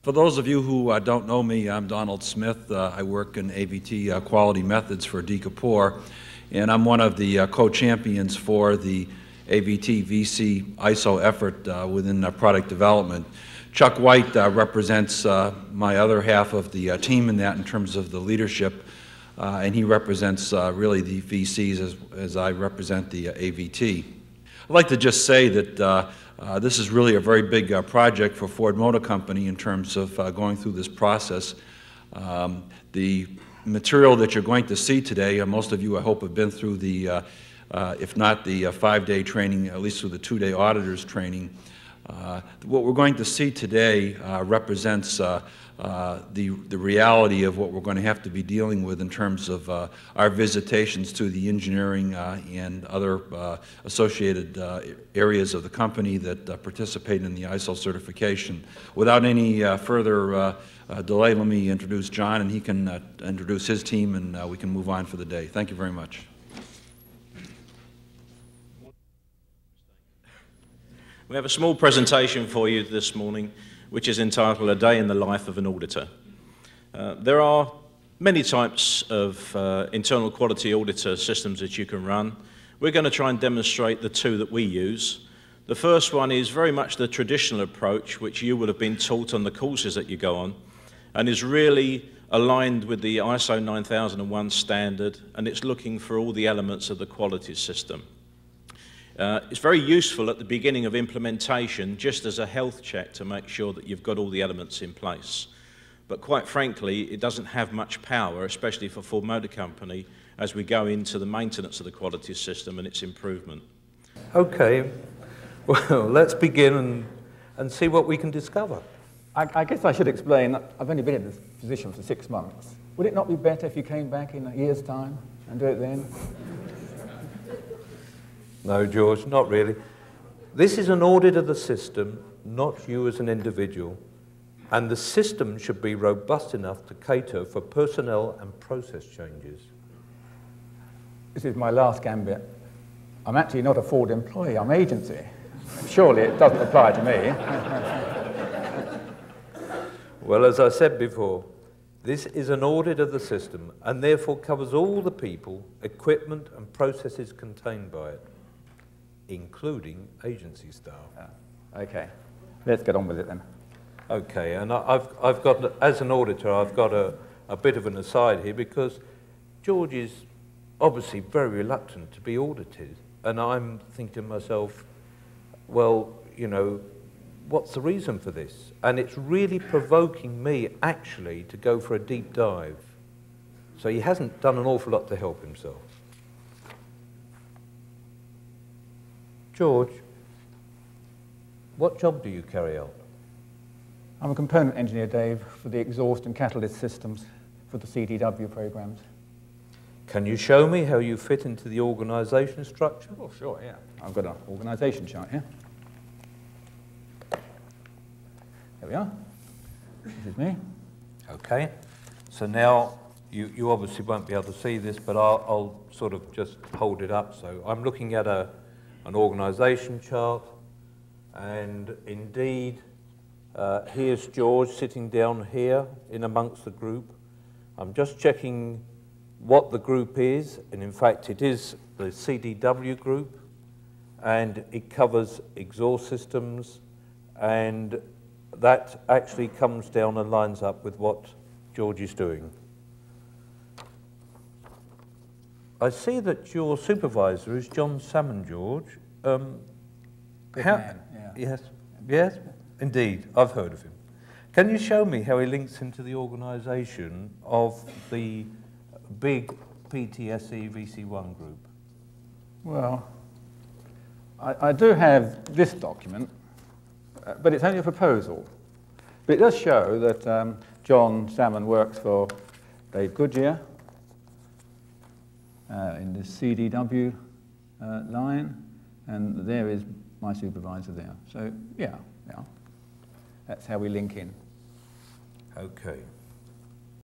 For those of you who don't know me, I'm Donald Smith. I work in AVT Quality Methods for D. Kapoor, and I'm one of the co-champions for the AVT VC ISO effort within product development. Chuck White represents my other half of the team in that in terms of the leadership, and he represents really the VCs as I represent the AVT. I'd like to just say that this is really a very big project for Ford Motor Company in terms of going through this process. The material that you're going to see today, most of you I hope have been through the, if not the 5-day training, at least through the 2-day auditor's training. What we're going to see today represents the reality of what we're going to have to be dealing with in terms of our visitations to the engineering and other associated areas of the company that participate in the ISO certification. Without any further delay, let me introduce John, and he can introduce his team, and we can move on for the day. Thank you very much. We have a small presentation for you this morning, which is entitled A Day in the Life of an Auditor. There are many types of internal quality auditor systems that you can run. We're going to try and demonstrate the two that we use. The first one is very much the traditional approach, which you will have been taught on the courses that you go on, and is really aligned with the ISO 9001 standard, and it's looking for all the elements of the quality system. It's very useful at the beginning of implementation, just as a health check to make sure that you've got all the elements in place. But quite frankly, it doesn't have much power, especially for Ford Motor Company, as we go into the maintenance of the quality system and its improvement. Okay, well, let's begin and see what we can discover. I guess I should explain that I've only been in this position for 6 months. Would it not be better if you came back in a year's time and do it then? No, George, not really. This is an audit of the system, not you as an individual. And the system should be robust enough to cater for personnel and process changes. This is my last gambit. I'm actually not a Ford employee, I'm agency. Surely it doesn't apply to me. Well, as I said before, this is an audit of the system and therefore covers all the people, equipment and processes contained by it, including agency staff. Okay, let's get on with it then. Okay, and I've got, as an auditor, I've got a bit of an aside here because George is obviously very reluctant to be audited, and I'm thinking to myself, well, you know, what's the reason for this? And it's really provoking me, actually, to go for a deep dive. So he hasn't done an awful lot to help himself. George, what job do you carry out? I'm a component engineer, Dave, for the exhaust and catalyst systems for the CDW programs. Can you show me how you fit into the organisation structure? Oh, sure, yeah. I've got an organisation chart here. There we are. This is me. Okay. So now, you obviously won't be able to see this, but I'll sort of just hold it up. So I'm looking at an organisation chart, and indeed, here's George sitting down here in amongst the group. I'm just checking what the group is, and in fact it is the CDW group, and it covers exhaust systems, and that actually comes down and lines up with what George is doing. I see that your supervisor is John Salmon, George. Good man, yeah. Yes, yes, indeed, I've heard of him. Can you show me how he links into the organisation of the big PTSE VC1 group? Well, I do have this document, but it's only a proposal. But it does show that John Salmon works for Dave Goodyear in the CDW line, and there is my supervisor there. So, yeah, that's how we link in. Okay.